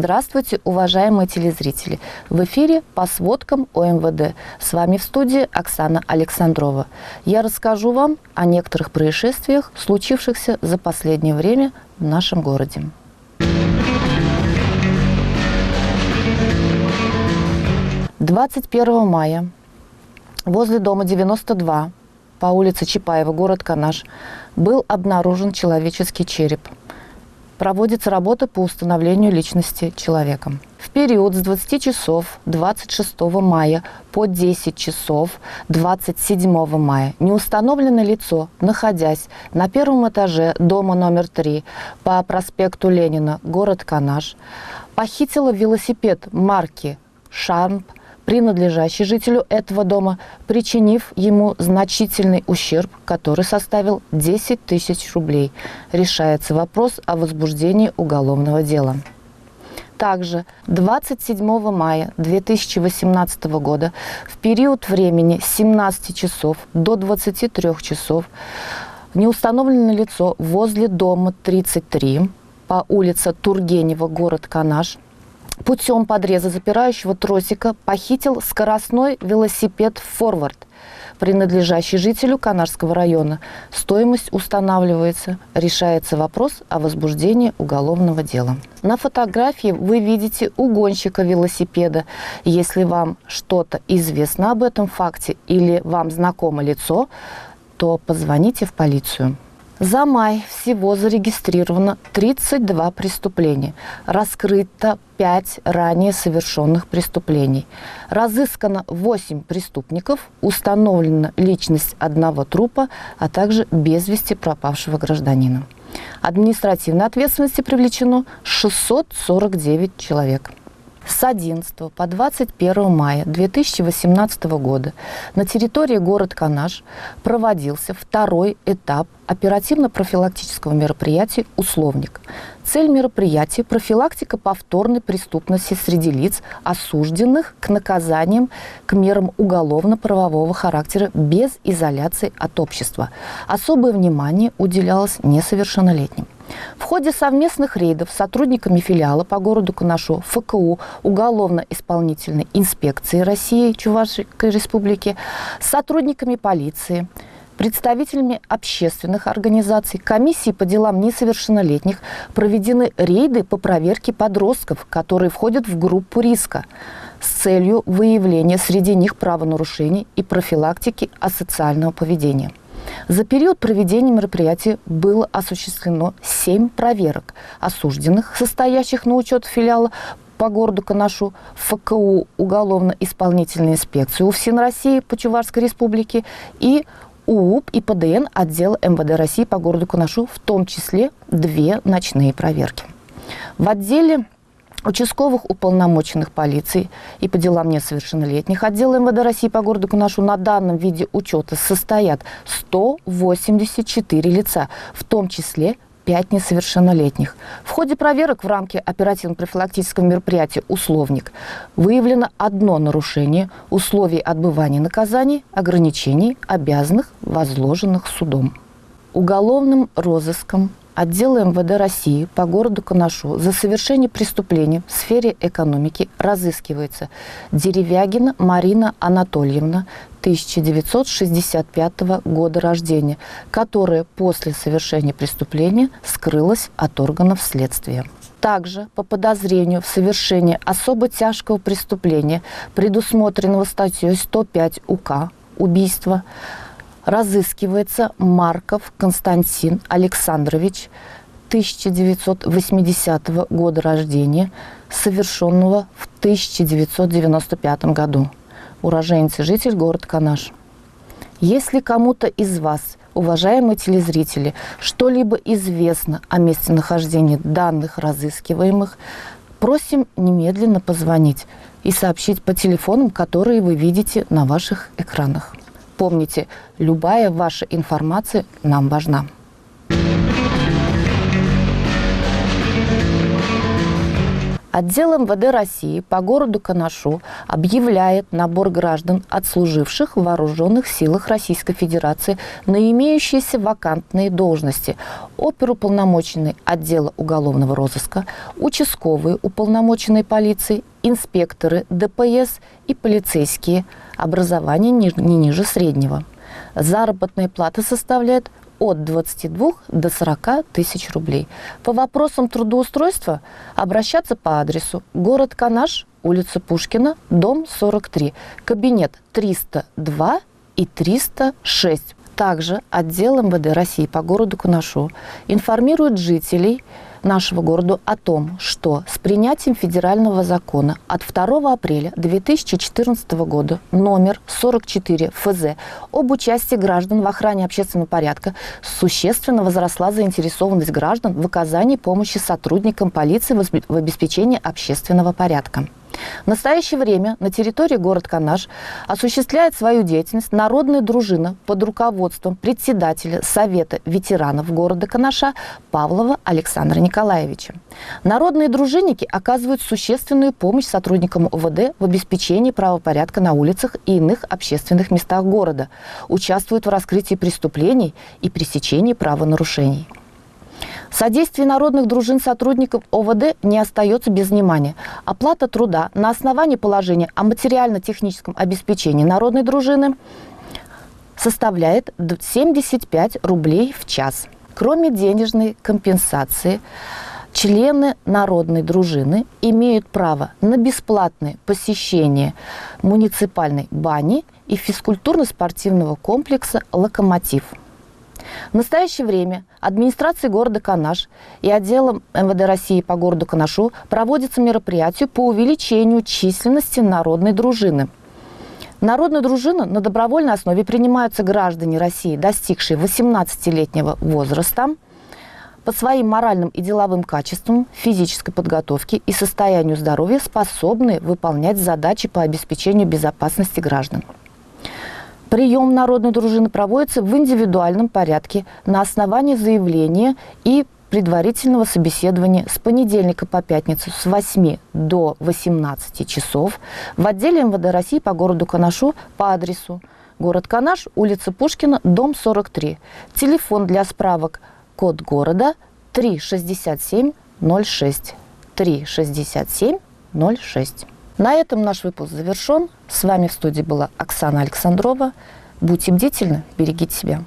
Здравствуйте, уважаемые телезрители! В эфире по сводкам ОМВД. С вами в студии Оксана Александрова. Я расскажу вам о некоторых происшествиях, случившихся за последнее время в нашем городе. «21 мая возле дома 92 по улице Чапаева, город Канаш, был обнаружен человеческий череп. Проводится работа по установлению личности человека. В период с 20 часов 26 мая по 10 часов 27 мая неустановленное лицо, находясь на первом этаже дома номер 3 по проспекту Ленина, город Канаш, похитило велосипед марки «Шарп», принадлежащий жителю этого дома, причинив ему значительный ущерб, который составил 10 тысяч рублей. Решается вопрос о возбуждении уголовного дела. Также 27 мая 2018 года в период времени с 17 часов до 23 часов неустановленное лицо возле дома 33 по улице Тургенева, город Канаш, путем подреза запирающего тросика похитил скоростной велосипед «Форвард», принадлежащий жителю Канашского района. Стоимость устанавливается. Решается вопрос о возбуждении уголовного дела. На фотографии вы видите угонщика велосипеда. Если вам что-то известно об этом факте или вам знакомо лицо, то позвоните в полицию. За май всего зарегистрировано 32 преступления, раскрыто 5 ранее совершенных преступлений, разыскано 8 преступников, установлена личность одного трупа, а также без вести пропавшего гражданина. Административной ответственности привлечено 649 человек. С 11 по 21 мая 2018 года на территории города Канаш проводился второй этап оперативно-профилактического мероприятия «Условник». Цель мероприятия – профилактика повторной преступности среди лиц, осужденных к наказаниям, к мерам уголовно-правового характера без изоляции от общества. Особое внимание уделялось несовершеннолетним. В ходе совместных рейдов с сотрудниками филиала по городу Канашу ФКУ Уголовно-исполнительной инспекции России Чувашской Республики, с сотрудниками полиции, представителями общественных организаций, комиссии по делам несовершеннолетних проведены рейды по проверке подростков, которые входят в группу риска, с целью выявления среди них правонарушений и профилактики асоциального поведения. За период проведения мероприятия было осуществлено 7 проверок осужденных, состоящих на учет филиала по городу Канашу ФКУ Уголовно-исполнительной инспекции УФСИН России по Чувашской Республике и УУП и ПДН отдела МВД России по городу Канашу, в том числе 2 ночные проверки. В отделе участковых уполномоченных полиции и по делам несовершеннолетних отдела МВД России по городу Канашу на данном виде учета состоят 184 лица, в том числе 5 несовершеннолетних. В ходе проверок в рамках оперативно-профилактического мероприятия «Условник» выявлено одно нарушение условий отбывания наказаний, ограничений, обязанных, возложенных судом. Уголовным розыском отдела МВД России по городу Канашу за совершение преступлений в сфере экономики разыскивается Деревягина Марина Анатольевна, 1965 года рождения, которая после совершения преступления скрылась от органов следствия. Также по подозрению в совершении особо тяжкого преступления, предусмотренного статьей 105 УК «Убийство», разыскивается Марков Константин Александрович, 1980 года рождения, совершенного в 1995 году. Уроженец и житель города Канаш. Если кому-то из вас, уважаемые телезрители, что-либо известно о местонахождении данных разыскиваемых, просим немедленно позвонить и сообщить по телефонам, которые вы видите на ваших экранах. Помните, любая ваша информация нам важна. Отдел МВД России по городу Канашу объявляет набор граждан, отслуживших в вооруженных силах Российской Федерации на имеющиеся вакантные должности: оперуполномоченный отдела уголовного розыска, участковые уполномоченные полиции, инспекторы ДПС и полицейские, образование не ниже среднего. Заработная плата составляет от 22 до 40 тысяч рублей. По вопросам трудоустройства обращаться по адресу: город Канаш, улица Пушкина, дом 43, кабинет 302 и 306. Также отдел МВД России по городу Канашу информирует жителей нашего города о том, что с принятием федерального закона от 2 апреля 2014 года номер 44 ФЗ об участии граждан в охране общественного порядка существенно возросла заинтересованность граждан в оказании помощи сотрудникам полиции в обеспечении общественного порядка. В настоящее время на территории города Канаш осуществляет свою деятельность народная дружина под руководством председателя Совета ветеранов города Канаша Павлова Александра Николаевича. Народные дружинники оказывают существенную помощь сотрудникам ОВД в обеспечении правопорядка на улицах и иных общественных местах города, участвуют в раскрытии преступлений и пресечении правонарушений. Содействие народных дружин сотрудников ОВД не остается без внимания. Оплата труда на основании положения о материально-техническом обеспечении народной дружины составляет 75 рублей в час. Кроме денежной компенсации, члены народной дружины имеют право на бесплатное посещение муниципальной бани и физкультурно-спортивного комплекса «Локомотив». В настоящее время администрацией города Канаш и отделом МВД России по городу Канашу проводятся мероприятия по увеличению численности народной дружины. В народную дружину на добровольной основе принимаются граждане России, достигшие 18-летнего возраста, по своим моральным и деловым качествам, физической подготовке и состоянию здоровья способные выполнять задачи по обеспечению безопасности граждан. Прием народной дружины проводится в индивидуальном порядке на основании заявления и предварительного собеседования с понедельника по пятницу с 8 до 18 часов в отделе МВД России по городу Канашу по адресу: город Канаш, улица Пушкина, дом 43. Телефон для справок: код города 36706. 36706. На этом наш выпуск завершен. С вами в студии была Оксана Александрова. Будьте бдительны, берегите себя.